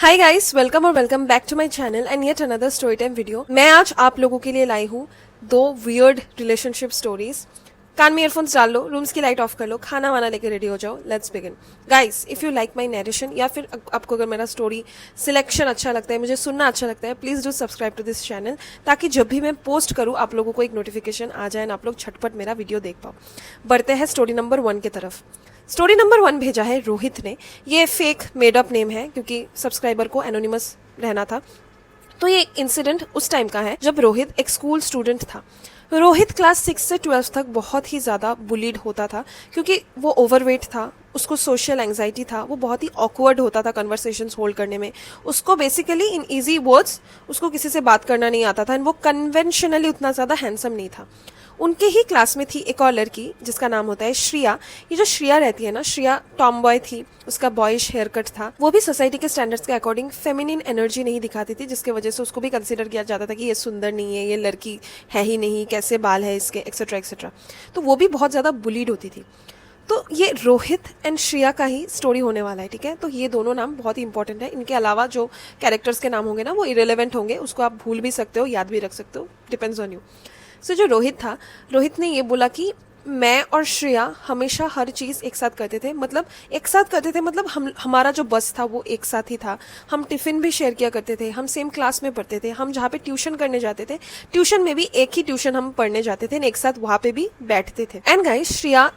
हाय guys, welcome और welcome back to my channel and yet another story time video. मैं आज आप लोगों के लिए लाई हूँ दो वियर्ड रिलेशनशिप स्टोरीज। कान में ईयरफोन्स डाल लो, रूम्स की लाइट ऑफ कर लो, खाना वाना लेके रेडी हो जाओ। Let's begin. Guys, if you like my narration या फिर आपको अगर मेरा स्टोरी सिलेक्शन अच्छा लगता है, मुझे सुनना अच्छा लगता है, please do subscribe to this channel ताकि जब भी मैं पोस्ट करूँ आप लोगों को एक नोटिफिकेशन आ जाए और आप लोग झटपट मेरा वीडियो देख पाओ। बढ़ते हैं स्टोरी नंबर 1 की तरफ। स्टोरी नंबर 1 भेजा है रोहित ने। ये फेक मेडअप नेम है क्योंकि सब्सक्राइबर को एनोनिमस रहना था। तो ये इंसिडेंट उस टाइम का है जब रोहित एक स्कूल स्टूडेंट था। रोहित क्लास 6 से 12 तक बहुत ही ज़्यादा बुलीड होता था क्योंकि वो ओवरवेट था, उसको सोशल एंग्जाइटी था, वो बहुत ही ऑकवर्ड होता था कन्वर्सेशंस होल्ड करने में। उसको बेसिकली इन इजी वर्ड्स उसको किसी से बात करना नहीं आता था एंड वो कन्वेंशनली उतना ज़्यादा हैंडसम नहीं था। उनके ही क्लास में थी एक और लड़की जिसका नाम होता है श्रिया। ये जो श्रिया रहती है ना, श्रिया टॉम बॉय थी, उसका बॉयश हेयर कट था। वो भी सोसाइटी के स्टैंडर्ड्स के अकॉर्डिंग फेमिनिन एनर्जी नहीं दिखाती थी, जिसकी वजह से उसको भी कंसिडर किया जाता था कि ये सुंदर नहीं है, ये लड़की है ही नहीं, कैसे बाल है इसके, एक्सेट्रा एक्सेट्रा। तो वो भी बहुत ज़्यादा बुलीड होती थी। तो ये रोहित एंड श्रिया का ही स्टोरी होने वाला है, ठीक है। तो ये दोनों नाम बहुत ही इंपॉर्टेंट है। इनके अलावा जो कैरेक्टर्स के नाम होंगे ना वो इरेलीवेंट होंगे, उसको आप भूल भी सकते हो, याद भी रख सकते हो, डिपेंड्स ऑन यू। सो जो रोहित था, रोहित ने ये बोला कि मैं और श्रेया हमेशा हर चीज़ एक साथ करते थे। मतलब एक साथ करते थे मतलब हमारा जो बस था वो एक साथ ही था। हम टिफ़िन भी शेयर किया करते थे, हम सेम क्लास में पढ़ते थे, हम जहाँ पे ट्यूशन करने जाते थे ट्यूशन में भी एक ही ट्यूशन हम पढ़ने जाते थे, एक साथ वहाँ पे भी बैठते थे। एंड गाइस, श्रेया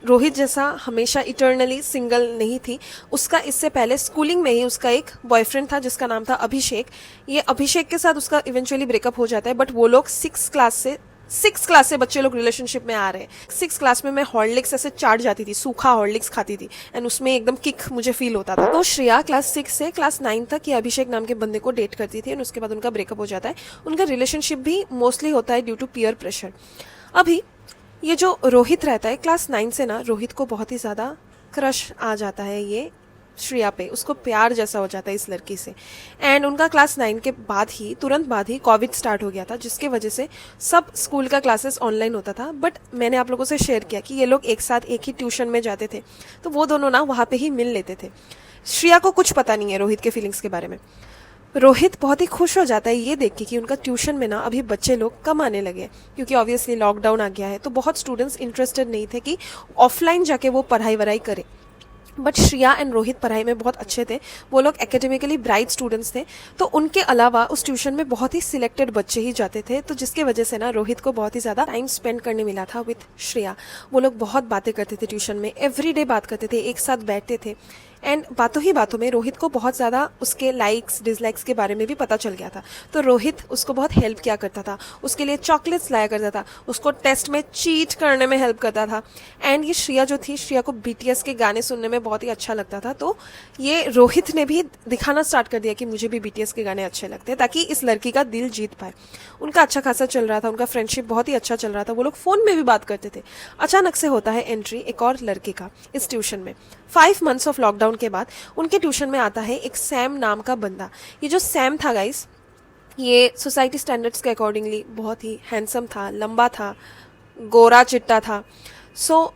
रोहित जैसा हमेशा इटर्नली सिंगल नहीं थी। उसका इससे पहले स्कूलिंग में ही उसका एक बॉयफ्रेंड था जिसका नाम था अभिषेक। ये अभिषेक के साथ उसका इवेंचुअली ब्रेकअप हो जाता है, बट वो लोग सिक्स क्लास से बच्चे लोग रिलेशनशिप में आ रहे हैं। 6 क्लास में मैं हॉर्लिक्स ऐसे चाट जाती थी, सूखा हॉर्लिक्स खाती थी एंड उसमें एकदम किक मुझे फील होता था। तो श्रेया क्लास 6 से क्लास 9 तक ये अभिषेक नाम के बंदे को डेट करती थी एंड उसके बाद उनका ब्रेकअप हो जाता है। उनका रिलेशनशिप भी मोस्टली होता है ड्यू टू पीयर प्रेशर। अभी ये जो रोहित रहता है क्लास 9 से ना, रोहित को बहुत ही ज़्यादा क्रश आ जाता है ये श्रेया पे, उसको प्यार जैसा हो जाता है इस लड़की से। एंड उनका क्लास 9 के बाद ही तुरंत बाद ही कोविड स्टार्ट हो गया था, जिसके वजह से सब स्कूल का क्लासेस ऑनलाइन होता था। बट मैंने आप लोगों से शेयर किया कि ये लोग एक साथ एक ही ट्यूशन में जाते थे, तो वो दोनों ना वहाँ पे ही मिल लेते थे। श्रेया को कुछ पता नहीं है रोहित के फीलिंग्स के बारे में। रोहित बहुत ही खुश हो जाता है ये देख के कि उनका ट्यूशन में ना अभी बच्चे लोग कम आने लगे, क्योंकि ऑब्वियसली लॉकडाउन आ गया है तो बहुत स्टूडेंट्स इंटरेस्टेड नहीं थे कि ऑफलाइन जाके वो पढ़ाई वढ़ाई करें। बट श्रेया एंड रोहित पढ़ाई में बहुत अच्छे थे, वो लोग एकेडमिकली ब्राइट स्टूडेंट्स थे। तो उनके अलावा उस ट्यूशन में बहुत ही सिलेक्टेड बच्चे ही जाते थे, तो जिसके वजह से ना रोहित को बहुत ही ज़्यादा टाइम स्पेंड करने मिला था विथ श्रेया। वो लोग बहुत बातें करते थे ट्यूशन में, एवरीडे बात करते थे, एक साथ बैठते थे। एंड बातों ही बातों में रोहित को बहुत ज़्यादा उसके लाइक्स डिसलाइक्स के बारे में भी पता चल गया था। तो रोहित उसको बहुत हेल्प किया करता था, उसके लिए चॉकलेट्स लाया करता था, उसको टेस्ट में चीट करने में हेल्प करता था। एंड ये श्रेया जो थी, श्रेया को बीटीएस के गाने सुनने में बहुत ही अच्छा लगता था। तो ये रोहित ने भी दिखाना स्टार्ट कर दिया कि मुझे भी बीटीएस के गाने अच्छे लगते हैं, ताकि इस लड़की का दिल जीत पाए। उनका अच्छा खासा चल रहा था, उनका फ्रेंडशिप बहुत ही अच्छा चल रहा था, वो लोग फ़ोन में भी बात करते थे। अचानक से होता है एंट्री एक और लड़के का इस ट्यूशन में। 5 मंथ्स ऑफ लॉकडाउन के बाद उनके ट्यूशन में आता है एक सैम नाम का बंदा। ये जो सैम था गाइस, ये सोसाइटी स्टैंडर्ड्स के अकॉर्डिंगली बहुत ही हैंडसम था, लंबा था, गोरा चिट्टा था। सो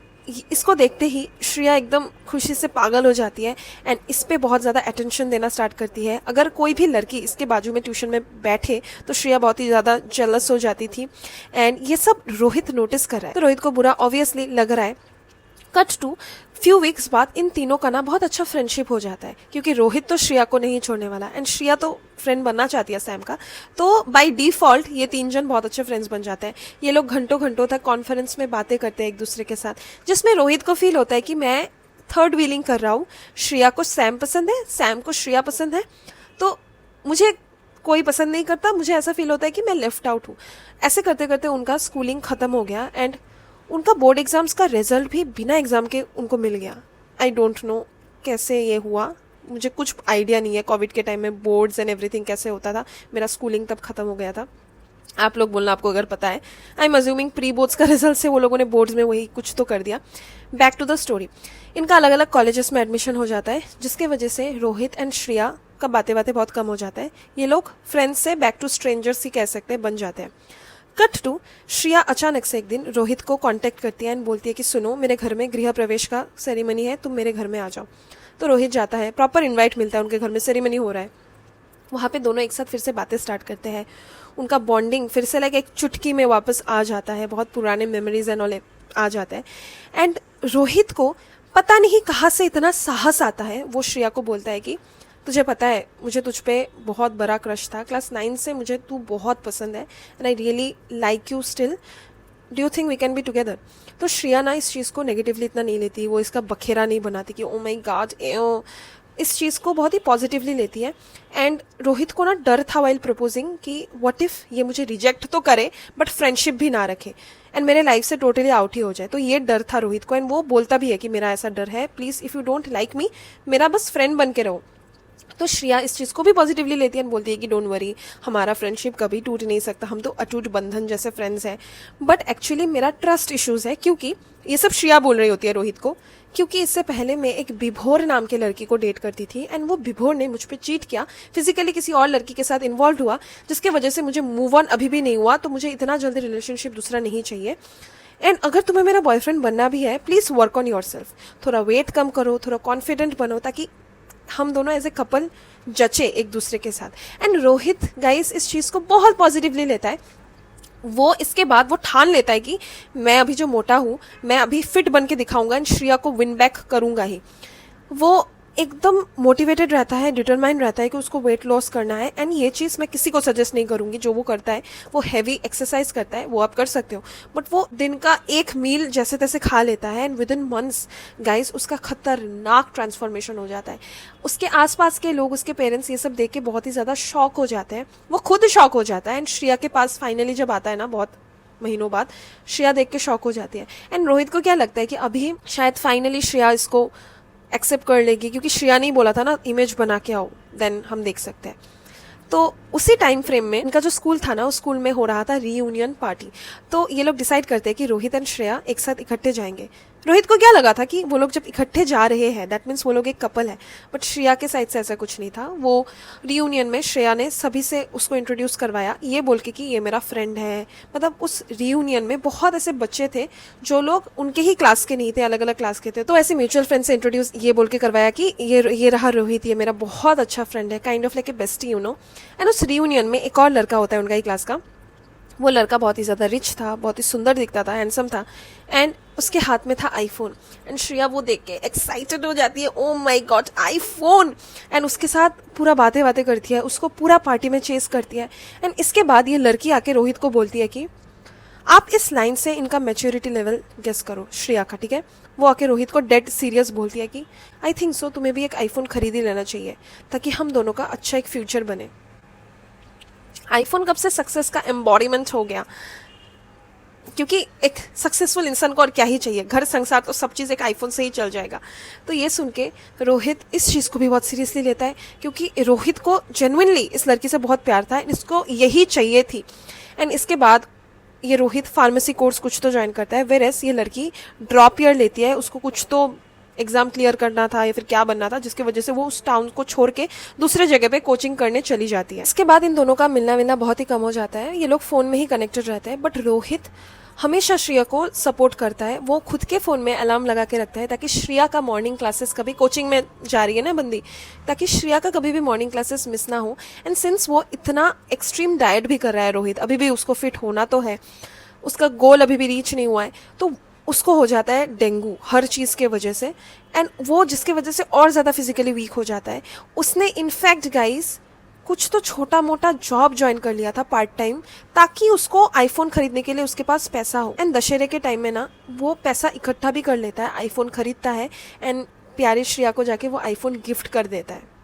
इसको देखते ही श्रेया एकदम खुशी से पागल हो जाती है एंड इस पे बहुत ज़्यादा अटेंशन देना स्टार्ट करती है। अगर कोई भी लड़की इसके बाजू में ट्यूशन में बैठे तो श्रेया बहुत ही ज़्यादा जेलस हो जाती थी। एंड ये सब रोहित नोटिस कर रहा है, तो रोहित को बुरा ऑब्वियसली लग रहा है। कट टू फ्यू वीक्स बाद इन तीनों का ना बहुत अच्छा फ्रेंडशिप हो जाता है, क्योंकि रोहित तो श्रेया को नहीं छोड़ने वाला एंड श्रेया तो फ्रेंड बनना चाहती है सैम का। तो बाय डिफॉल्ट ये 3 जन बहुत अच्छे फ्रेंड्स बन जाते हैं। ये लोग घंटों घंटों तक कॉन्फ्रेंस में बातें करते हैं एक दूसरे के साथ, जिसमें रोहित को फील होता है कि मैं थर्ड व्हीलिंग कर रहा हूँ। श्रेया को सैम पसंद है, सैम को श्रेया पसंद है, तो मुझे कोई पसंद नहीं करता। मुझे ऐसा फील होता है कि मैं लेफ्ट आउट हूँ। ऐसे करते करते उनका स्कूलिंग ख़त्म हो गया एंड उनका बोर्ड एग्जाम्स का रिजल्ट भी बिना एग्ज़ाम के उनको मिल गया। आई डोंट नो कैसे ये हुआ, मुझे कुछ आइडिया नहीं है कोविड के टाइम में बोर्ड्स एंड एवरीथिंग कैसे होता था। मेरा स्कूलिंग तब खत्म हो गया था, आप लोग बोलना आपको अगर पता है। I am assuming pre boards का रिजल्ट से वो लोगों ने बोर्ड्स में वही कुछ तो कर दिया। Back to the story. इनका अलग अलग कॉलेजेस में एडमिशन हो जाता है, जिसके वजह से रोहित एंड श्रेया का बातें बहुत कम हो जाता है। ये लोग फ्रेंड्स से बैक टू स्ट्रेंजर्स ही कह सकते हैं, बन जाते हैं। कट टू श्रेया अचानक से एक दिन रोहित को कांटेक्ट करती है एंड बोलती है कि सुनो, मेरे घर में गृह प्रवेश का सेरेमनी है, तुम मेरे घर में आ जाओ। तो रोहित जाता है, प्रॉपर इन्वाइट मिलता है, उनके घर में सेरेमनी हो रहा है, वहाँ पे दोनों एक साथ फिर से बातें स्टार्ट करते हैं, उनका बॉन्डिंग फिर से लाइक एक चुटकी में वापस आ जाता है, बहुत पुराने मेमोरीज एंड ऑल आ जाता है। एंड रोहित को पता नहीं कहाँ से इतना साहस आता है, वो श्रेया को बोलता है कि तुझे पता है मुझे तुझ पे बहुत बड़ा क्रश था, क्लास 9 से मुझे तू बहुत पसंद है and I really like you still, do you think we can be together. तो श्रेया ना इस चीज़ को नेगेटिवली इतना नहीं लेती, वो इसका बखेरा नहीं बनाती कि ओ माई गॉड, इस चीज़ को बहुत ही पॉजिटिवली लेती है। एंड रोहित को ना डर था वाइल प्रपोजिंग कि व्हाट इफ़ ये मुझे रिजेक्ट तो करे बट फ्रेंडशिप भी ना रखे एंड मेरे लाइफ से टोटली आउट ही हो जाए। तो ये डर था रोहित को, एंड वो बोलता भी है कि मेरा ऐसा डर है, please if you don't like me, मेरा बस फ्रेंड बन के रहो। तो श्रेया इस चीज़ को भी पॉजिटिवली लेती है एंड बोलती है कि डोंट वरी, हमारा फ्रेंडशिप कभी टूट नहीं सकता, हम तो अटूट बंधन जैसे फ्रेंड्स हैं। बट एक्चुअली मेरा ट्रस्ट इश्यूज़ है, क्योंकि ये सब श्रेया बोल रही होती है रोहित को, क्योंकि इससे पहले मैं एक विभोर नाम के लड़की को डेट करती थी एंड वो विभोर ने मुझ पर चीट किया, फिजिकली किसी और लड़की के साथ इन्वॉल्व हुआ, जिसके वजह से मुझे मूव ऑन अभी भी नहीं हुआ। तो मुझे इतना जल्दी रिलेशनशिप दूसरा नहीं चाहिए। एंड अगर तुम्हें मेरा बॉयफ्रेंड बनना भी है, please work on your self, थोड़ा वेट कम करो, थोड़ा कॉन्फिडेंट बनो, ताकि हम दोनों एज ए कपल जचे एक दूसरे के साथ। एंड रोहित गाइस इस चीज़ को बहुत पॉजिटिवली लेता है। वो इसके बाद वो ठान लेता है कि मैं अभी जो मोटा हूँ, मैं अभी फिट बन के दिखाऊंगा एंड श्रेया को विन बैक करूंगा ही। वो एकदम मोटिवेटेड रहता है, डिटरमाइंड रहता है कि उसको वेट लॉस करना है। एंड ये चीज़ मैं किसी को सजेस्ट नहीं करूँगी, जो वो करता है, वो हैवी एक्सरसाइज करता है, वो आप कर सकते हो, बट वो दिन का एक मील जैसे तैसे खा लेता है and with in months guys उसका खतरनाक ट्रांसफॉर्मेशन हो जाता है। उसके आसपास के लोग, उसके पेरेंट्स ये सब देख के बहुत ही ज़्यादा शॉक हो जाते हैं, वो खुद शॉक हो जाता है। एंड श्रेया के पास फाइनली जब आता है ना, बहुत महीनों बाद, श्रेया देख के शॉक हो जाती है। एंड रोहित को क्या लगता है कि अभी शायद फाइनली श्रेया इसको एक्सेप्ट कर लेगी, क्योंकि श्रेया नहीं बोला था ना इमेज बना के आओ, देन हम देख सकते हैं। तो उसी टाइम फ्रेम में इनका जो स्कूल था ना, उस स्कूल में हो रहा था रीयूनियन पार्टी। तो ये लोग डिसाइड करते हैं कि रोहित एंड श्रेया एक साथ इकट्ठे जाएंगे। रोहित को क्या लगा था कि वो लोग जब इकट्ठे जा रहे हैं दैट मीन्स वो लोग एक कपल है, बट श्रेया के साइड से ऐसा कुछ नहीं था। वो रीयूनियन में श्रेया ने सभी से उसको इंट्रोड्यूस करवाया, ये बोल के कि ये मेरा फ्रेंड है। मतलब उस रीयूनियन में बहुत ऐसे बच्चे थे जो लोग उनके ही क्लास के नहीं थे, अलग अलग क्लास के थे। तो ऐसे म्यूचुअल फ्रेंड से इंट्रोड्यूस ये बोल के करवाया कि ये रहा रोहित, ये मेरा बहुत अच्छा फ्रेंड है, kind of like a bestie you know. And उस रीयूनियन में एक और लड़का होता है उनका ही क्लास का। वो लड़का बहुत ही ज़्यादा रिच था, बहुत ही सुंदर दिखता था, हैंडसम था, एंड उसके हाथ में था आईफोन। एंड श्रेया वो देख के एक्साइटेड हो जाती है, oh my God iPhone, and उसके साथ पूरा बातें करती है, उसको पूरा पार्टी में चेस करती है। एंड इसके बाद ये लड़की आके रोहित को बोलती है कि आप इस लाइन से इनका मैच्योरिटी लेवल गेस करो, श्रेया का, ठीक है। वो आके रोहित को डेड सीरियस बोलती है कि आई थिंक सो, तुम्हें भी एक आईफोन खरीद ही लेना चाहिए ताकि हम दोनों का अच्छा एक फ्यूचर बने। आईफोन कब से सक्सेस का एम्बॉडीमेंट हो गया, क्योंकि एक सक्सेसफुल इंसान को और क्या ही चाहिए, घर संसार तो सब चीज़ एक आईफोन से ही चल जाएगा। तो ये सुन के रोहित इस चीज़ को भी बहुत सीरियसली लेता है, क्योंकि रोहित को जेन्युइनली इस लड़की से बहुत प्यार था, इसको यही चाहिए थी। एंड इसके बाद ये रोहित फार्मेसी कोर्स कुछ तो ज्वाइन करता है, वेरेस ये लड़की ड्रॉप ईयर लेती है, उसको कुछ तो एग्जाम क्लियर करना था या फिर क्या बनना था, जिसकी वजह से वो उस टाउन को छोड़ के दूसरे जगह पे कोचिंग करने चली जाती है। इसके बाद इन दोनों का मिलना विलना बहुत ही कम हो जाता है, ये लोग फ़ोन में ही कनेक्टेड रहते हैं। बट रोहित हमेशा श्रेया को सपोर्ट करता है, वो खुद के फ़ोन में अलार्म लगा के रखता है ताकि श्रेया का मॉर्निंग क्लासेस, कभी कोचिंग में जा रही है ना बंदी, ताकि श्रेया का कभी भी मॉर्निंग क्लासेस मिस ना हो। एंड सिंस वो इतना एक्सट्रीम डाइट भी कर रहा है रोहित, अभी भी उसको फिट होना तो है, उसका गोल अभी भी रीच नहीं हुआ है, तो उसको हो जाता है डेंगू हर चीज़ के वजह से। एंड वो जिसके वजह से और ज़्यादा फिजिकली वीक हो जाता है। उसने इनफैक्ट गाइस कुछ तो छोटा मोटा जॉब ज्वाइन कर लिया था पार्ट टाइम, ताकि उसको आईफोन खरीदने के लिए उसके पास पैसा हो। एंड दशहरे के टाइम में ना वो पैसा इकट्ठा भी कर लेता है, आईफोन खरीदता है एंड प्यारी श्रेया को जाके वो आईफोन गिफ्ट कर देता है।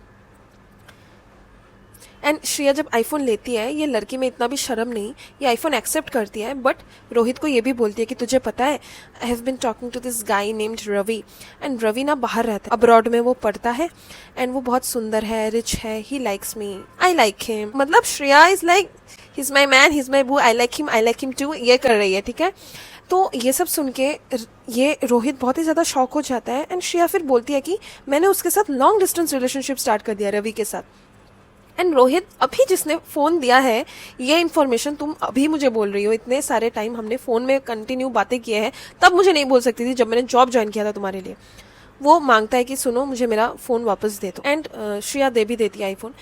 एंड श्रेया जब आईफोन लेती है, ये लड़की में इतना भी शर्म नहीं, ये आईफोन एक्सेप्ट करती है। बट रोहित को ये भी बोलती है कि तुझे पता है, I have been talking to this guy named Ravi, and Ravi ना बाहर रहता है, अब्रॉड में वो पढ़ता है, एंड वो बहुत सुंदर है, रिच है, he likes me, I like him. मतलब Shreya is like he is my man, he is my boo, I like him to, ये कर रही है, ठीक है। तो ये सब सुन के ये रोहित बहुत ही ज़्यादा शॉक हो जाता है। एंड श्रेया फिर बोलती है कि मैंने उसके साथ लॉन्ग डिस्टेंस रिलेशनशिप स्टार्ट कर दिया रवि के साथ। एंड रोहित, अभी जिसने फ़ोन दिया है, ये इन्फॉर्मेशन तुम अभी मुझे बोल रही हो, इतने सारे टाइम हमने फ़ोन में कंटिन्यू बातें किए हैं, तब मुझे नहीं बोल सकती थी जब मैंने जॉब ज्वाइन किया था तुम्हारे लिए। वो मांगता है कि सुनो मुझे मेरा फ़ोन वापस दे दो, एंड श्रेया दे भी देती है आईफोन।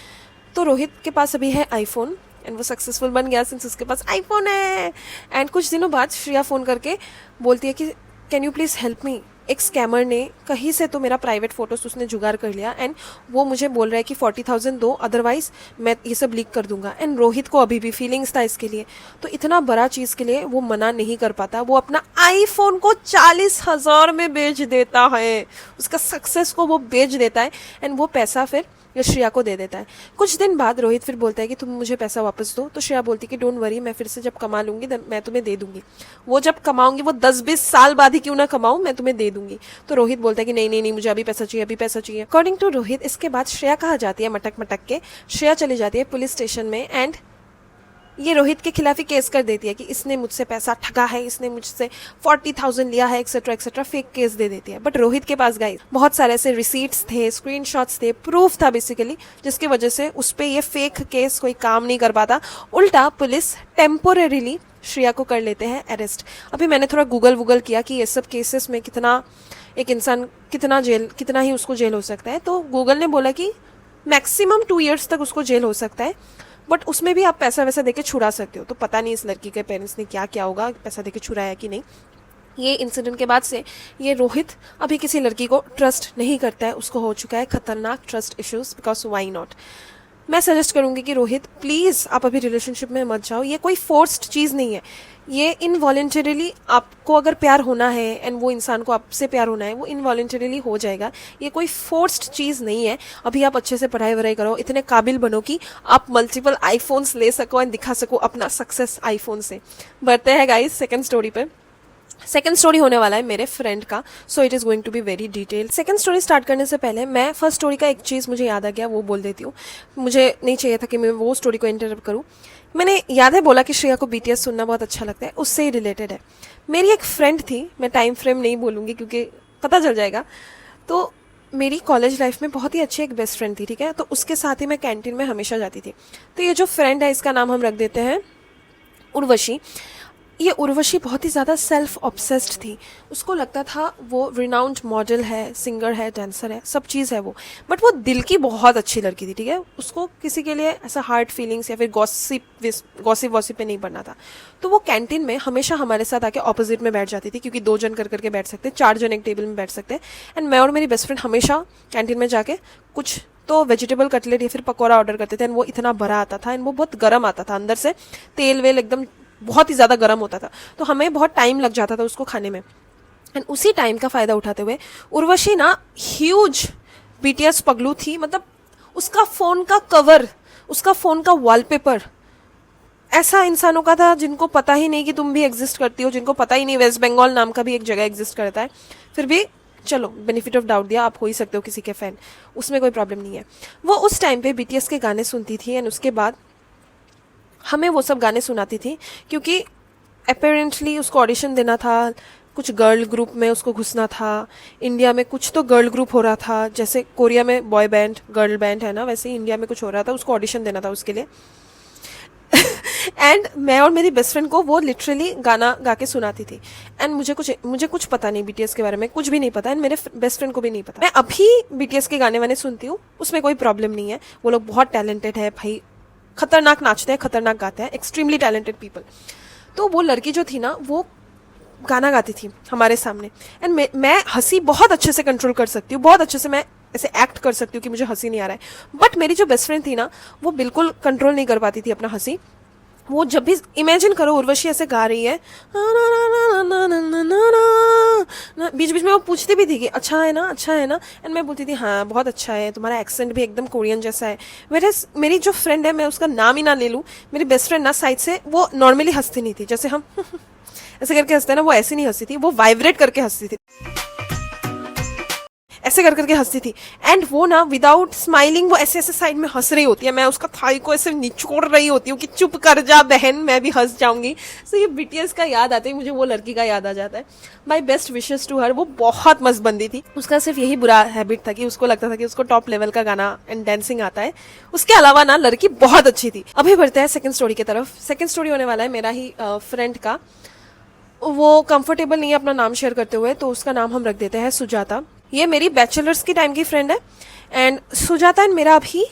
तो रोहित के पास अभी है आईफोन एंड वो सक्सेसफुल बन गया सिंस उसके पास आईफोन है। एंड कुछ दिनों बाद श्रेया फ़ोन करके बोलती है कि can you please help me, एक स्कैमर ने कहीं से तो मेरा प्राइवेट फ़ोटोज़ उसने जुगाड़ कर लिया एंड वो मुझे बोल रहा है कि 40,000 दो, अदरवाइज़ मैं ये सब लीक कर दूंगा। एंड रोहित को अभी भी फीलिंग्स था इसके लिए, तो इतना बड़ा चीज़ के लिए वो मना नहीं कर पाता। वो अपना आईफोन को 40,000 में बेच देता है, उसका सक्सेस को वो बेच देता है एंड वो पैसा फिर श्रेया को दे देता है। कुछ दिन बाद रोहित फिर बोलता है कि तुम मुझे पैसा वापस दो, तो श्रेया बोलती है कि डोंट वरी, मैं फिर से जब कमा लूंगी मैं तुम्हें दे दूंगी। वो जब कमाऊंगी, वो 10-20 साल बाद ही क्यों ना कमाऊं, मैं तुम्हें दे दूंगी। तो रोहित बोलता है कि नहीं नहीं नहीं, मुझे अभी पैसा चाहिए, अभी पैसा चाहिए। अकॉर्डिंग टू रोहित इसके बाद श्रेया कहाँ जाती है, मटक मटक के श्रेया चली जाती है पुलिस स्टेशन में एंड ये रोहित के खिलाफ ही केस कर देती है कि इसने मुझसे पैसा ठगा है, इसने मुझसे 40,000 लिया है, एक्सेट्रा एक्सेट्रा, फेक केस दे देती है। बट रोहित के पास गाइस बहुत सारे ऐसे रिसीट्स थे, स्क्रीनशॉट्स थे, प्रूफ था बेसिकली, जिसकी वजह से उस पर ये फेक केस कोई काम नहीं कर पाता। उल्टा पुलिस टेम्पोरेरीली श्रेया को कर लेते हैं अरेस्ट। अभी मैंने थोड़ा गूगल किया कि ये सब केसेस में कितना एक इंसान कितना ही उसको जेल हो सकता है, तो गूगल ने बोला कि मैक्सिमम 2 years तक उसको जेल हो सकता है, बट उसमें भी आप पैसा वैसा देके छुड़ा सकते हो। तो पता नहीं इस लड़की के पेरेंट्स ने क्या किया होगा, पैसा देके छुड़ाया कि नहीं। ये इंसिडेंट के बाद से ये रोहित अभी किसी लड़की को ट्रस्ट नहीं करता है, उसको हो चुका है खतरनाक trust issues, because why not. मैं सजेस्ट करूंगी कि रोहित प्लीज़ आप अभी रिलेशनशिप में मत जाओ, ये कोई फोर्स्ड चीज़ नहीं है, ये इनवॉलेंटरीली आपको अगर प्यार होना है एंड वो इंसान को आपसे प्यार होना है, वो इनवॉलेंटरीली हो जाएगा, ये कोई फोर्स्ड चीज़ नहीं है। अभी आप अच्छे से पढ़ाई वढ़ाई करो, इतने काबिल बनो कि आप मल्टीपल आईफोन्स ले सको एंड दिखा सको अपना सक्सेस आईफोन से। बढ़ते हैं गाइस सेकंड स्टोरी पर। सेकंड स्टोरी होने वाला है मेरे फ्रेंड का, so it is going to be very detail. Second story start करने से पहले मैं फर्स्ट स्टोरी का एक चीज़ मुझे याद आ गया, वो बोल देती हूँ। मुझे नहीं चाहिए था कि मैं वो स्टोरी को इंटरप्ट करूँ। मैंने याद है बोला कि श्रेया को बीटीएस सुनना बहुत अच्छा लगता है, उससे ही रिलेटेड है। मेरी एक फ्रेंड थी, मैं टाइम फ्रेम नहीं बोलूँगी क्योंकि पता चल जाएगा। तो मेरी कॉलेज लाइफ में बहुत ही अच्छी एक बेस्ट फ्रेंड थी, ठीक है। तो उसके साथ ही मैं कैंटीन में हमेशा जाती थी। तो ये जो फ्रेंड है इसका नाम हम रख देते हैं उर्वशी। ये उर्वशी बहुत ही ज़्यादा सेल्फ ऑब्सेस्ड थी। उसको लगता था वो रिनाउंड मॉडल है, सिंगर है, डांसर है, सब चीज़ है वो, बट वो दिल की बहुत अच्छी लड़की थी, ठीक है। उसको किसी के लिए ऐसा हार्ट फीलिंग्स या फिर गॉसिप वॉसिप पे नहीं पड़ना था। तो वो कैंटीन में हमेशा हमारे साथ आके ऑपोजिट में बैठ जाती थी, क्योंकि 2 जन कर करके बैठ सकते, 4 जन एक टेबल में बैठ सकते। एंड मैं और मेरी बेस्ट फ्रेंड हमेशा कैंटीन में जाके कुछ तो वेजिटेबल कटलेट या फिर पकौड़ा ऑर्डर करते थे। एंड वो इतना बड़ा आता था एंड वो बहुत गर्म आता था, अंदर से तेल वेल एकदम बहुत ही ज़्यादा गर्म होता था, तो हमें बहुत टाइम लग जाता था उसको खाने में। एंड उसी टाइम का फ़ायदा उठाते हुए उर्वशी ना ह्यूज बीटीएस पगलू थी। मतलब उसका फ़ोन का कवर, उसका फ़ोन का वॉलपेपर ऐसा इंसानों का था जिनको पता ही नहीं कि तुम भी एग्जिस्ट करती हो, जिनको पता ही नहीं वेस्ट बंगाल नाम का भी एक जगह एग्जिस्ट करता है। फिर भी चलो बेनिफिट ऑफ डाउट दिया, आप हो ही सकते हो किसी के फ़ैन, उसमें कोई प्रॉब्लम नहीं है। वो उस टाइम पे बीटीएस के गाने सुनती थी एंड उसके बाद हमें वो सब गाने सुनाती थी, क्योंकि अपेरेंटली उसको ऑडिशन देना था, कुछ गर्ल ग्रुप में उसको घुसना था। इंडिया में कुछ तो गर्ल ग्रुप हो रहा था, जैसे कोरिया में बॉय बैंड गर्ल बैंड है ना, वैसे ही इंडिया में कुछ हो रहा था, उसको ऑडिशन देना था उसके लिए। एंड मैं और मेरी बेस्ट फ्रेंड को वो लिटरली गाना गा के सुनाती थी। एंड मुझे कुछ पता नहीं बीटीएस के बारे में, कुछ भी नहीं पता, एंड मेरे बेस्ट फ्रेंड को भी नहीं पता। मैं अभी बीटीएस के गाने वाने सुनती हूँ, उसमें कोई प्रॉब्लम नहीं है, वो लोग बहुत टैलेंटेड है भाई, खतरनाक नाचते हैं, खतरनाक गाते हैं, एक्सट्रीमली टैलेंटेड पीपल। तो वो लड़की जो थी ना, वो गाना गाती थी हमारे सामने एंड मैं हंसी बहुत अच्छे से कंट्रोल कर सकती हूँ, बहुत अच्छे से मैं ऐसे एक्ट कर सकती हूँ कि मुझे हंसी नहीं आ रहा है। बट मेरी जो बेस्ट फ्रेंड थी ना, वो बिल्कुल कंट्रोल नहीं कर पाती थी अपना हंसी। वो जब भी इमेजिन करो उर्वशी ऐसे गा रही है, बीच बीच में वो पूछती भी थी कि अच्छा है ना, अच्छा है ना, एंड मैं बोलती थी हाँ बहुत अच्छा है, तुम्हारा एक्सेंट भी एकदम कोरियन जैसा है। वेरएज़ मेरी जो फ्रेंड है, मैं उसका नाम ही ना ले लूँ, मेरी बेस्ट फ्रेंड ना साइड से वो नॉर्मली हंसती नहीं थी, जैसे हम ऐसे करके हंसते हैं ना, वो ऐसे नहीं हंसती थी, वो वाइब्रेट करके हंसती थी, ऐसे कर करके हंसती थी। एंड वो ना विदाउट स्माइलिंग वो ऐसे ऐसे साइड में हंस रही होती है, मैं उसका थाई को ऐसे निचोड़ रही होती हूँ कि चुप कर जा बहन, मैं भी हंस जाऊंगी। सो ये बीटीएस का याद आते ही मुझे वो लड़की का याद आ जाता है। My best wishes to her. वो बहुत मस्त बंदी थी, उसका सिर्फ यही बुरा हैबिट था कि उसको लगता था कि उसको टॉप लेवल का गाना एंड डांसिंग आता है, उसके अलावा ना लड़की बहुत अच्छी थी। अभी बढ़ते हैं सेकंड स्टोरी की तरफ। सेकंड स्टोरी होने वाला है मेरा ही फ्रेंड का। वो कंफर्टेबल नहीं है अपना नाम शेयर करते हुए, तो उसका नाम हम रख देते हैं सुजाता। ये मेरी बैचलर्स की टाइम की फ्रेंड है एंड सुजाता एंड मेरा अभी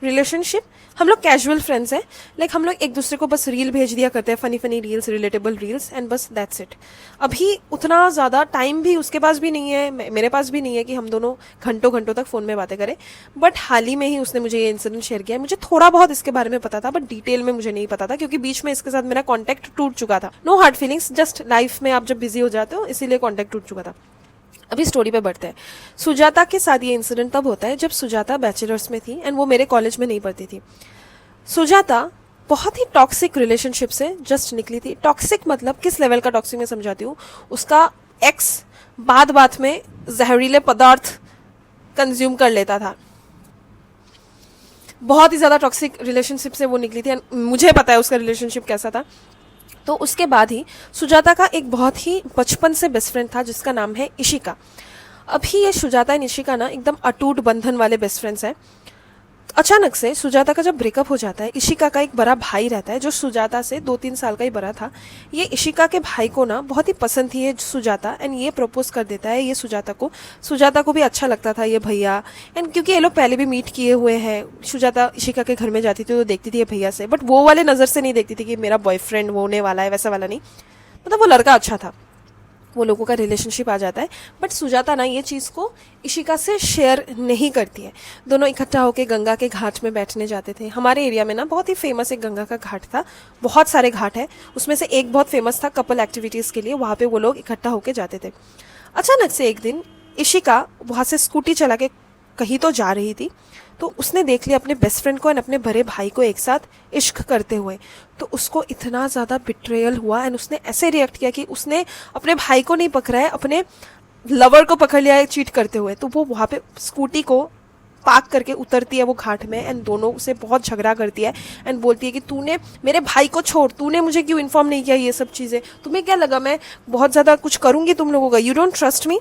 रिलेशनशिप, हम लोग कैजुअल फ्रेंड्स हैं। लाइक हम लोग एक दूसरे को बस रील भेज दिया करते हैं, funny funny reels, relatable reels, and बस दैट्स इट। अभी उतना ज़्यादा टाइम भी उसके पास भी नहीं है, मेरे पास भी नहीं है कि हम दोनों घंटों घंटों तक फ़ोन में बातें करें। बट हाल ही में ही उसने मुझे ये इंसिडेंट शेयर किया है। मुझे थोड़ा बहुत इसके बारे में पता था बट डिटेल में मुझे नहीं पता था, क्योंकि बीच में इसके साथ मेरा कॉन्टैक्ट टूट चुका था। No hard feelings, just life में आप जब बिजी हो जाते हो इसीलिए कॉन्टैक्ट टूट चुका था। अभी स्टोरी पे बढ़ते हैं। सुजाता के साथ ये इंसिडेंट तब होता है जब सुजाता बैचलर्स में थी एंड वो मेरे कॉलेज में नहीं पढ़ती थी। सुजाता बहुत ही टॉक्सिक रिलेशनशिप से जस्ट निकली थी। टॉक्सिक मतलब किस लेवल का टॉक्सिक मैं समझाती हूँ। उसका एक्स बात बात में जहरीले पदार्थ कंज्यूम कर लेता था। बहुत ही ज़्यादा टॉक्सिक रिलेशनशिप से वो निकली थी एंड मुझे पता है उसका रिलेशनशिप कैसा था। तो उसके बाद ही सुजाता का एक बहुत ही बचपन से बेस्ट फ्रेंड था जिसका नाम है इशिका। अभी ये सुजाता एंड इशिका ना एकदम अटूट बंधन वाले बेस्ट फ्रेंड्स हैं। अचानक से सुजाता का जब ब्रेकअप हो जाता है, इशिका का एक बड़ा भाई रहता है जो सुजाता से 2-3 साल का ही बड़ा था। ये इशिका के भाई को ना बहुत ही पसंद थी ये सुजाता एंड ये प्रपोज कर देता है ये सुजाता को। सुजाता को भी अच्छा लगता था ये भैया एंड क्योंकि ये लोग पहले भी मीट किए हुए हैं। सुजाता इशिका के घर में जाती थी तो देखती थी ये भैया से, बट वो वाले नज़र से नहीं देखती थी कि मेरा बॉयफ्रेंड होने वाला है, वैसा वाला नहीं। मतलब वो लड़का अच्छा था, वो लोगों का रिलेशनशिप आ जाता है। बट सुजाता ना ये चीज़ को इशिका से शेयर नहीं करती है। दोनों इकट्ठा होकर गंगा के घाट में बैठने जाते थे। हमारे एरिया में ना बहुत ही फेमस एक गंगा का घाट था, बहुत सारे घाट है, उसमें से एक बहुत फेमस था कपल एक्टिविटीज़ के लिए, वहाँ पे वो लोग इकट्ठा होकर जाते थे। अचानक से एक दिन इशिका वहाँ से स्कूटी चला के कहीं तो जा रही थी, तो उसने देख लिया अपने बेस्ट फ्रेंड को एंड अपने बड़े भाई को एक साथ इश्क करते हुए। तो उसको इतना ज़्यादा बिट्रेयल हुआ एंड उसने ऐसे रिएक्ट किया कि उसने अपने भाई को नहीं पकड़ा है, अपने लवर को पकड़ लिया है चीट करते हुए। तो वो वहाँ पे स्कूटी को पार्क करके उतरती है वो घाट में एंड दोनों से बहुत झगड़ा करती है एंड बोलती है कि तूने मेरे भाई को छोड़, तूने मुझे क्यों इन्फॉर्म नहीं किया ये सब चीज़ें, तुम्हें क्या लगा मैं बहुत ज़्यादा कुछ करूँगी तुम लोगों का, यू डोंट ट्रस्ट मी।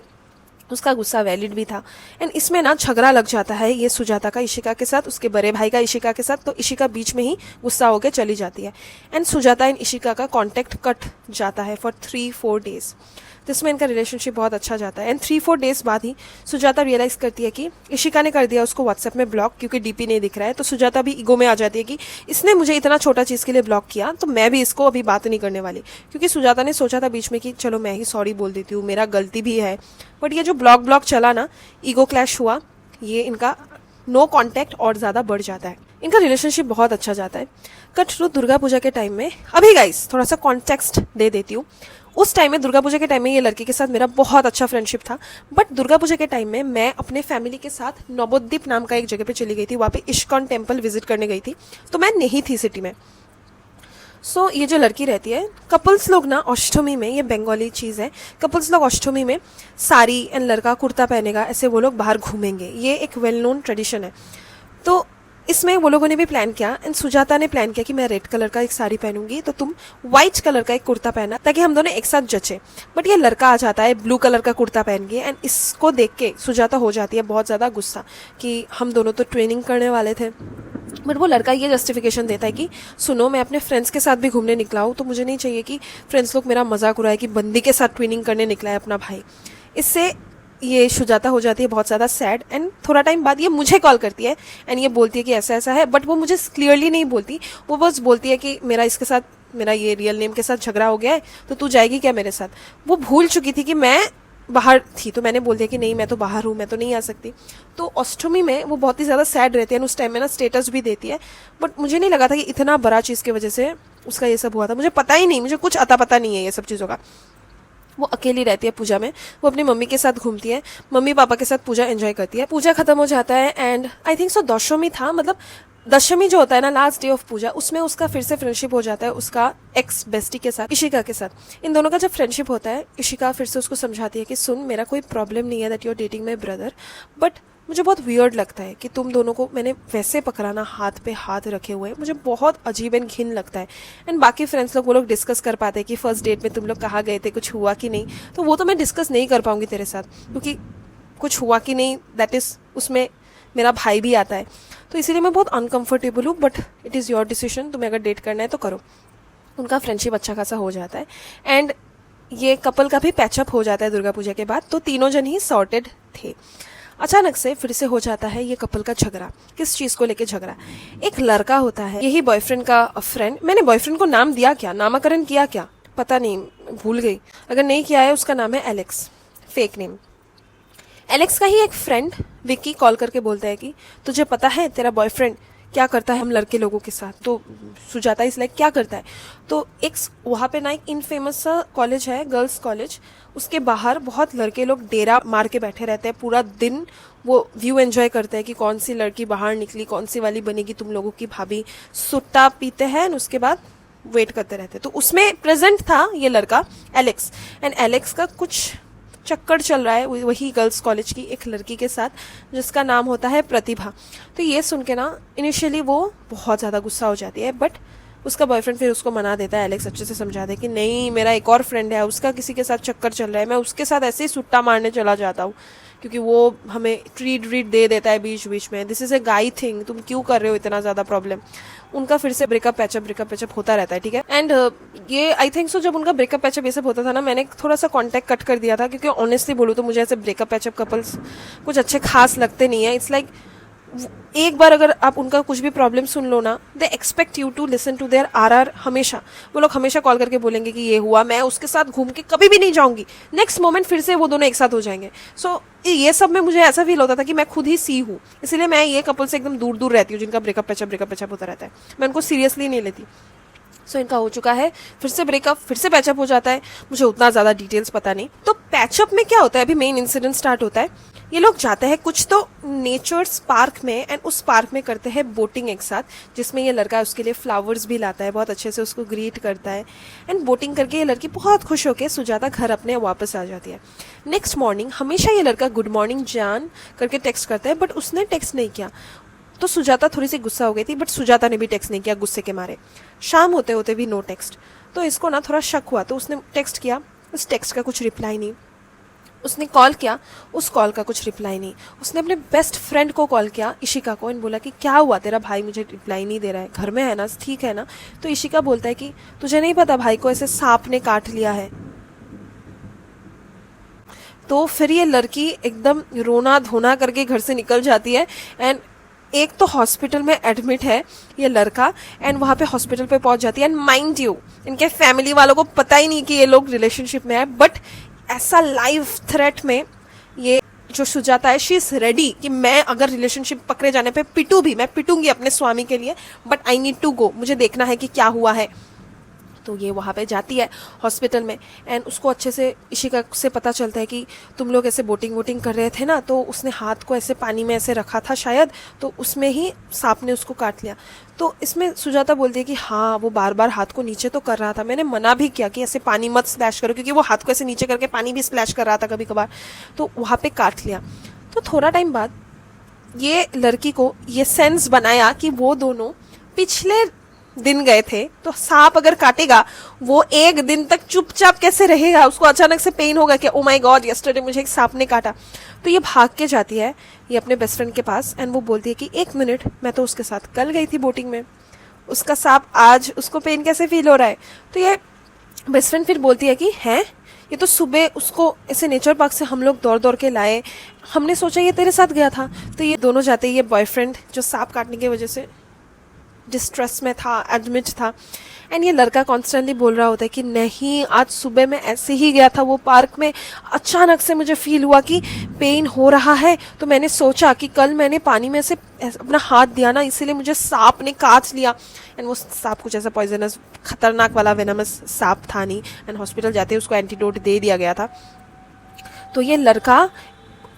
उसका गुस्सा वैलिड भी था एंड इसमें ना झगड़ा लग जाता है ये सुजाता का इशिका के साथ, उसके बड़े भाई का इशिका के साथ। तो इशिका बीच में ही गुस्सा होकर चली जाती है एंड सुजाता एंड इशिका का कांटेक्ट कट जाता है फॉर 3-4 डेज। जिसमें इनका रिलेशनशिप बहुत अच्छा जाता है एंड 3-4 डेज बाद ही सुजाता रियलाइज करती है कि इशिका ने कर दिया उसको व्हाट्सएप में ब्लॉक, क्योंकि डीपी नहीं दिख रहा है। तो सुजाता भी ईगो में आ जाती है कि इसने मुझे इतना छोटा चीज़ के लिए ब्लॉक किया तो मैं भी इसको अभी बात नहीं करने वाली, क्योंकि सुजाता ने सोचा था बीच में कि चलो मैं ही सॉरी बोल देती हूँ, मेरा गलती भी है। बट ये जो ब्लॉक चला ना, ईगो क्लैश हुआ, ये इनका नो कॉन्टैक्ट और ज़्यादा बढ़ जाता है। इनका रिलेशनशिप बहुत अच्छा जाता है। कट टू दुर्गा पूजा के टाइम में। अभी गाइस थोड़ा सा कॉन्टेक्स्ट दे देती हूँ। उस टाइम में दुर्गा पूजा के टाइम में ये लड़के के साथ मेरा बहुत अच्छा फ्रेंडशिप था। बट दुर्गा पूजा के टाइम में मैं अपने फैमिली के साथ नवोद्वीप नाम का एक जगह पे चली गई थी, वहाँ पे इस्कॉन टेम्पल विजिट करने गई थी, तो मैं नहीं थी सिटी में। सो ये जो लड़की रहती है, कपल्स लोग ना अष्टमी में, ये बंगाली चीज़ है, कपल्स लोग अष्टमी में साड़ी एंड लड़का कुर्ता पहनेगा, ऐसे वो लोग बाहर घूमेंगे, ये एक वेल नोन ट्रेडिशन है। तो इसमें वो लोगों ने भी प्लान किया एंड सुजाता ने प्लान किया कि मैं रेड कलर का एक साड़ी पहनूंगी तो तुम व्हाइट कलर का एक कुर्ता पहना, ताकि हम दोनों एक साथ जचे। बट ये लड़का आ जाता है ब्लू कलर का कुर्ता पहन के एंड इसको देख के सुजाता हो जाती है बहुत ज़्यादा गुस्सा कि हम दोनों तो ट्रेनिंग करने वाले थे। बट वो लड़का ये जस्टिफिकेशन देता है कि सुनो मैं अपने फ्रेंड्स के साथ भी घूमने निकला हूँ, तो मुझे नहीं चाहिए कि फ्रेंड्स लोग मेरा मजाक उड़ाए कि बंदी के साथ ट्रेनिंग करने निकला है अपना भाई। इससे ये सुजाता हो जाती है बहुत ज़्यादा सैड एंड थोड़ा टाइम बाद ये मुझे कॉल करती है एंड ये बोलती है कि ऐसा ऐसा है। बट वो मुझे क्लियरली नहीं बोलती, वो बस बोलती है कि मेरा इसके साथ, मेरा ये रियल नेम के साथ झगड़ा हो गया है, तो तू जाएगी क्या मेरे साथ। वो भूल चुकी थी कि मैं बाहर थी, तो मैंने बोल दिया कि नहीं मैं तो बाहर हूँ, मैं तो नहीं आ सकती। तो अष्टमी में वो बहुत ही ज़्यादा सैड रहती है, उस टाइम में ना स्टेटस भी देती है। बट मुझे नहीं लगा था कि इतना बड़ा चीज़ की वजह से उसका ये सब हुआ था, मुझे पता ही नहीं, मुझे कुछ अता पता नहीं है ये सब चीज़ों का। वो अकेली रहती है पूजा में, वो अपनी मम्मी के साथ घूमती है, मम्मी पापा के साथ पूजा एंजॉय करती है। पूजा खत्म हो जाता है एंड आई थिंक सो दशमी था, मतलब दशमी जो होता है ना, लास्ट डे ऑफ पूजा, उसमें उसका फिर से फ्रेंडशिप हो जाता है उसका एक्स बेस्टी के साथ, इशिका के साथ। इन दोनों का जब फ्रेंडशिप होता है, इशिका फिर से उसको समझाती है कि सुन मेरा कोई प्रॉब्लम नहीं है that you are dating my brother, but मुझे बहुत वियर्ड लगता है कि तुम दोनों को मैंने वैसे पकड़ाना हाथ पे हाथ रखे हुए, मुझे बहुत अजीब एंड घिन लगता है। एंड बाकी फ्रेंड्स लोग वो लोग डिस्कस कर पाते हैं कि फर्स्ट डेट में तुम लोग कहाँ गए थे, कुछ हुआ कि नहीं, तो वो तो मैं डिस्कस नहीं कर पाऊंगी तेरे साथ, क्योंकि कुछ हुआ कि नहीं दैट इज़, उसमें मेरा भाई भी आता है, तो इसीलिए मैं बहुत अनकंफर्टेबल हूँ। But it is your decision, तुम्हें अगर डेट करना है तो करो। उनका फ्रेंडशिप अच्छा खासा हो जाता है एंड ये कपल का भी पैचअप हो जाता है दुर्गा पूजा के बाद, तो तीनों जन ही सॉर्टेड थे। अचानक से फिर से हो जाता है ये कपल का झगड़ा। किस चीज़ को लेके झगड़ा? एक लड़का होता है, यही बॉयफ्रेंड का फ्रेंड। मैंने बॉयफ्रेंड को नाम दिया क्या, नामकरण किया क्या, पता नहीं, भूल गई। अगर नहीं किया है, उसका नाम है एलेक्स, फेक नेम। एलेक्स का ही एक फ्रेंड विक्की कॉल करके बोलता है कि तुझे पता है तेरा बॉयफ्रेंड क्या करता है हम लड़के लोगों के साथ? तो सुजाता इस लाइक क्या करता है? तो एक वहाँ पे ना एक इनफेमस सा कॉलेज है, गर्ल्स कॉलेज, उसके बाहर बहुत लड़के लोग डेरा मार के बैठे रहते हैं। पूरा दिन वो व्यू एंजॉय करते हैं कि कौन सी लड़की बाहर निकली, कौन सी वाली बनेगी तुम लोगों की भाभी। सुट्टा पीते हैं और उसके बाद वेट करते रहते हैं। तो उसमें प्रेजेंट था ये लड़का एलेक्स, एंड एलेक्स का कुछ चक्कर चल रहा है वही गर्ल्स कॉलेज की एक लड़की के साथ जिसका नाम होता है प्रतिभा। तो ये सुन के ना इनिशियली वो बहुत ज़्यादा गुस्सा हो जाती है, बट उसका बॉयफ्रेंड फिर उसको मना देता है। एलेक्स अच्छे से समझा दे कि नहीं, मेरा एक और फ्रेंड है, उसका किसी के साथ चक्कर चल रहा है, मैं उसके साथ ऐसे ही सुट्टा मारने चला जाता हूँ क्योंकि वो हमें ट्रीट व्रीट दे देता है बीच बीच में। दिस इज़ ए गाई थिंग, तुम क्यों कर रहे हो इतना ज़्यादा प्रॉब्लम। उनका फिर से ब्रेकअप पैचअप होता रहता है, ठीक है। एंड ये आई थिंक सो जब उनका ब्रेकअप पैचअप ये सब होता था ना, मैंने थोड़ा सा कॉन्टैक्ट कट कर दिया था क्योंकि ऑनेस्टली बोलूँ तो मुझे ऐसे ब्रेकअप पैचअप कपल्स कुछ अच्छे खास लगते नहीं है। इट्स लाइक एक बार अगर आप उनका कुछ भी प्रॉब्लम सुन लो ना, they expect you to listen to there are हमेशा। वो लोग हमेशा कॉल करके बोलेंगे कि ये हुआ, मैं उसके साथ घूम के कभी भी नहीं जाऊंगी, नेक्स्ट मोमेंट फिर से वो दोनों एक साथ हो जाएंगे। सो ये सब में मुझे ऐसा फील होता था कि मैं खुद ही सी हूँ, इसलिए मैं ये कपल से एकदम दूर दूर रहती हूँ जिनका ब्रेकअप पैचअप होता रहता है। मैं उनको सीरियसली नहीं लेती। सो इनका हो चुका है, फिर से ब्रेकअप, फिर से पैचअप हो जाता है। मुझे उतना ज़्यादा डिटेल्स पता नहीं। तो पैचअप में क्या होता है, अभी मेन इंसिडेंट स्टार्ट होता है। ये लोग जाते हैं कुछ तो नेचर्स पार्क में, एंड उस पार्क में करते हैं बोटिंग एक साथ, जिसमें ये लड़का उसके लिए फ्लावर्स भी लाता है, बहुत अच्छे से उसको ग्रीट करता है। एंड बोटिंग करके ये लड़की बहुत खुश होकर सुजाता घर अपने वापस आ जाती है। नेक्स्ट मॉर्निंग हमेशा ये लड़का गुड मॉर्निंग जान करके टेक्स्ट करता है, बट उसने टेक्स्ट नहीं किया। तो सुजाता थोड़ी सी गुस्सा हो गई थी, बट सुजाता ने भी टेक्स्ट नहीं किया गुस्से के मारे। शाम होते होते भी नो टेक्स्ट। तो इसको ना थोड़ा शक हुआ, तो उसने टेक्स्ट किया, उस टेक्स्ट का कुछ रिप्लाई नहीं। उसने कॉल किया, उस कॉल का कुछ रिप्लाई नहीं। उसने अपने बेस्ट फ्रेंड को कॉल किया, इशिका को, एंड बोला कि क्या हुआ, तेरा भाई मुझे रिप्लाई नहीं दे रहा है, घर में है ना, ठीक है ना? तो इशिका बोलता है कि तुझे नहीं पता भाई को ऐसे सांप ने काट लिया है। तो फिर ये लड़की एकदम रोना धोना करके घर से निकल जाती है। एंड एक तो हॉस्पिटल में एडमिट है ये लड़का, एंड वहाँ पे हॉस्पिटल पे पहुंच जाती है। एंड माइंड यू, इनके फैमिली वालों को पता ही नहीं कि ये लोग रिलेशनशिप में है, बट ऐसा लाइफ थ्रेट में ये जो सुजाता है, शी इज रेडी कि मैं अगर रिलेशनशिप पकड़े जाने पे पिटू भी, मैं पिटूंगी अपने स्वामी के लिए, but I need to go, मुझे देखना है कि क्या हुआ है। तो ये वहाँ पे जाती है हॉस्पिटल में, एंड उसको अच्छे से इशिका से पता चलता है कि तुम लोग ऐसे बोटिंग वोटिंग कर रहे थे ना, तो उसने हाथ को ऐसे पानी में ऐसे रखा था शायद, तो उसमें ही सांप ने उसको काट लिया। तो इसमें सुजाता बोलती है कि हाँ, वो बार बार हाथ को नीचे तो कर रहा था, मैंने मना भी किया कि ऐसे पानी मत स्प्लैश करो, क्योंकि वो हाथ को ऐसे नीचे करके पानी भी स्प्लैश कर रहा था कभी कभार, तो वहाँ पे काट लिया। तो थोड़ा टाइम बाद ये लड़की को ये सेंस बनाया कि वो दोनों पिछले दिन गए थे, तो सांप अगर काटेगा वो एक दिन तक चुपचाप कैसे रहेगा, उसको अचानक से पेन होगा कि ओ माय गॉड, यस्टरडे मुझे एक सांप ने काटा। तो ये भाग के जाती है ये अपने बेस्ट फ्रेंड के पास, एंड वो बोलती है कि एक मिनट, मैं तो उसके साथ कल गई थी बोटिंग में, उसका सांप आज उसको पेन कैसे फील हो रहा है? तो ये बेस्ट फ्रेंड फिर बोलती है कि हैं, ये तो सुबह उसको ऐसे नेचर पार्क से हम लोग दौड़ दौड़ के लाए, हमने सोचा ये तेरे साथ गया था। तो ये दोनों जाते, ये बॉयफ्रेंड जो सांप काटने की वजह से डिस्ट्रेस में था, एडमिट था, एंड ये लड़का कॉन्स्टेंटली बोल रहा होता है कि नहीं, आज सुबह मैं ऐसे ही गया था वो पार्क में, अचानक से मुझे फील हुआ कि पेन हो रहा है, तो मैंने सोचा कि कल मैंने पानी में से अपना हाथ दिया ना, इसीलिए मुझे सांप ने काट लिया। एंड वो सांप कुछ ऐसा पॉइजनस खतरनाक वाला वेनमस सांप था नहीं, एंड हॉस्पिटल जाते ही उसको एंटीडोट दे दिया गया था। तो ये लड़का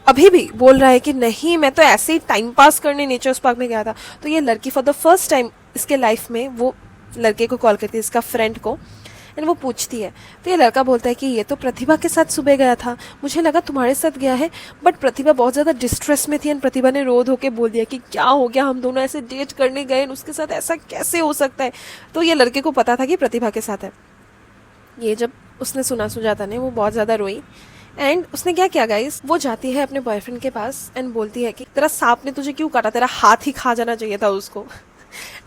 अभी भी बोल रहा है कि नहीं, मैं तो ऐसे ही टाइम पास करने नेचर्स पार्क में गया था। तो ये लड़की फॉर द फर्स्ट टाइम इसके लाइफ में वो लड़के को कॉल करती है, इसका फ्रेंड को, एंड वो पूछती है। तो ये लड़का बोलता है कि ये तो प्रतिभा के साथ सुबह गया था, मुझे लगा तुम्हारे साथ गया है, बट प्रतिभा बहुत ज़्यादा डिस्ट्रेस में थी, एंड प्रतिभा ने रो धो के बोल दिया कि क्या हो गया, हम दोनों ऐसे डेट करने गए, उसके साथ ऐसा कैसे हो सकता है। तो ये लड़के को पता था कि प्रतिभा के साथ है। ये जब उसने सुना सुजाता ने, वो बहुत ज़्यादा रोई, एंड उसने क्या किया गाइस, वो जाती है अपने बॉयफ्रेंड के पास एंड बोलती है कि तेरा सांप ने तुझे क्यों काटा, तेरा हाथ ही खा जाना चाहिए था उसको।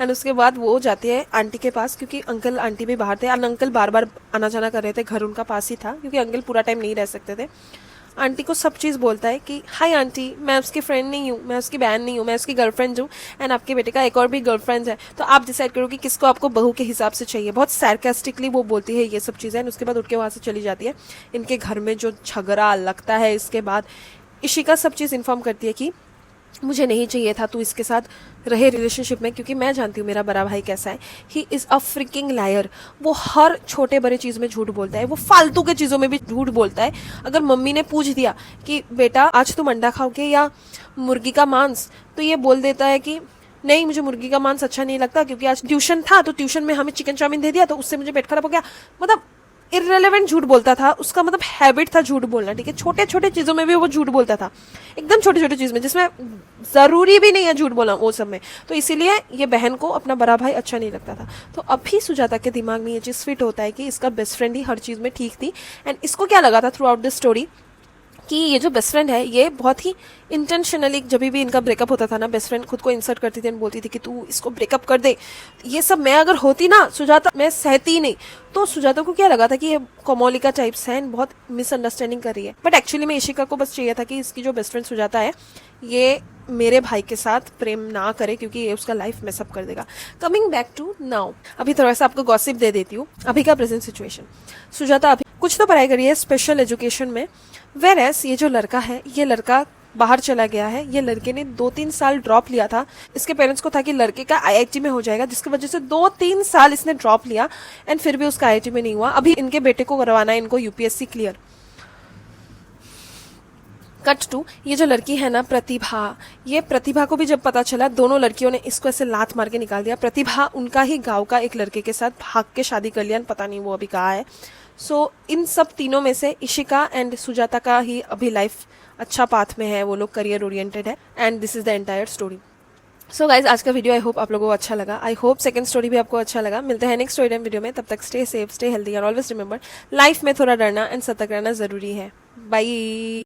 एंड उसके बाद वो जाती है आंटी के पास, क्योंकि अंकल आंटी भी बाहर थे, एंड अंकल बार बार आना जाना कर रहे थे, घर उनका पास ही था, क्योंकि अंकल पूरा टाइम नहीं रह सकते थे। आंटी को सब चीज़ बोलता है कि हाय आंटी, मैं उसकी फ्रेंड नहीं हूँ, मैं उसकी बहन नहीं हूँ, मैं उसकी गर्लफ्रेंड हूँ, एंड आपके बेटे का एक और भी गर्लफ्रेंड है, तो आप डिसाइड करो कि किसको आपको बहू के हिसाब से चाहिए। बहुत सैरकास्टिकली वो बोलती है ये सब चीज़ें, एंड उसके बाद उठ के वहाँ से चली जाती है। इनके घर में जो झगड़ा लगता है, इसके बाद इशिका सब चीज़ इन्फॉर्म करती है कि मुझे नहीं चाहिए था तू इसके साथ रहे रिलेशनशिप में, क्योंकि मैं जानती हूँ मेरा बड़ा भाई कैसा है। He is a freaking liar. वो हर छोटे बड़े चीज़ में झूठ बोलता है, वो फालतू के चीज़ों में भी झूठ बोलता है। अगर मम्मी ने पूछ दिया कि बेटा आज तुम अंडा खाओगे या मुर्गी का मांस, तो ये बोल देता है कि नहीं, मुझे मुर्गी का मांस अच्छा नहीं लगता, क्योंकि आज ट्यूशन था तो ट्यूशन में हमें चिकन चाउमीन दे दिया तो उससे मुझे पेट खराब हो गया। मतलब इररेलेवेंट झूठ बोलता था, उसका मतलब हैबिट था झूठ बोलना, ठीक है। छोटे छोटे चीज़ों में भी वो झूठ बोलता था, एकदम छोटे छोटे चीज़ में जिसमें ज़रूरी भी नहीं है झूठ बोलना वो सब में। तो इसीलिए ये बहन को अपना बड़ा भाई अच्छा नहीं लगता था। तो अभी सुजाता के दिमाग में ये चीज़ फिट होता है कि इसका बेस्ट फ्रेंड ही हर चीज़ में ठीक थी। एंड इसको क्या लगा था थ्रू आउट दिस स्टोरी कि ये जो बेस्ट फ्रेंड है ये बहुत ही इंटेंशनली, जब भी इनका ब्रेकअप होता था ना, बेस्ट फ्रेंड खुद को इंसर्ट करती थी और बोलती थी कि तू इसको ब्रेकअप कर दे। ये सब मैं अगर होती ना सुजाता, मैं सहती ही नहीं। तो सुजाता को क्या लगा था कि ये कोमोलिका टाइप्स है, बहुत मिसअंडरस्टैंडिंग कर रही है। बट एक्चुअली में इशिका को बस चाहिए था कि इसकी जो बेस्ट फ्रेंड सुजाता है ये मेरे भाई के साथ प्रेम ना करे, क्योंकि ये उसका लाइफ मेसअप कर देगा। कमिंग बैक टू नाउ, अभी थोड़ा सा आपको गॉसिप दे देती हूँ अभी का प्रेजेंट सिचुएशन। सुजाता अभी कुछ तो पढ़ाई करी है स्पेशल एजुकेशन में, वेरएस ये जो लड़का है, ये लड़का बाहर चला गया है। ये लड़के ने 2-3 साल ड्रॉप लिया था। इसके पेरेंट्स को था कि लड़के का आईआईटी में हो जाएगा, जिसकी वजह से 2-3 साल इसने ड्रॉप लिया, एंड फिर भी उसका आईआईटी में नहीं हुआ। अभी इनके बेटे को करवाना है इनको यूपीएससी क्लियर। कट टू, ये जो लड़की है ना प्रतिभा, ये प्रतिभा को भी जब पता चला, दोनों लड़कियों ने इसको ऐसे लात मार के निकाल दिया। प्रतिभा उनका ही गांव का एक लड़के के साथ भाग के शादी कर लिया, पता नहीं वो अभी कहाँ है। सो इन सब तीनों में से इशिका एंड सुजाता का ही अभी लाइफ अच्छा पाथ में है, वो लोग करियर ओरिएंटेड है, and this is the entire story. So guys, आज का वीडियो आई होप आप लोगों को अच्छा लगा। आई होप सेकंड स्टोरी भी आपको अच्छा लगा। मिलते हैं नेक्स्ट स्टोरी टाइम वीडियो में, तब तक स्टे सेफ, स्टे हेल्दी, और ऑलवेज रिमेंबर लाइफ में थोड़ा डरना एंड सतर्क रहना जरूरी है। बाय।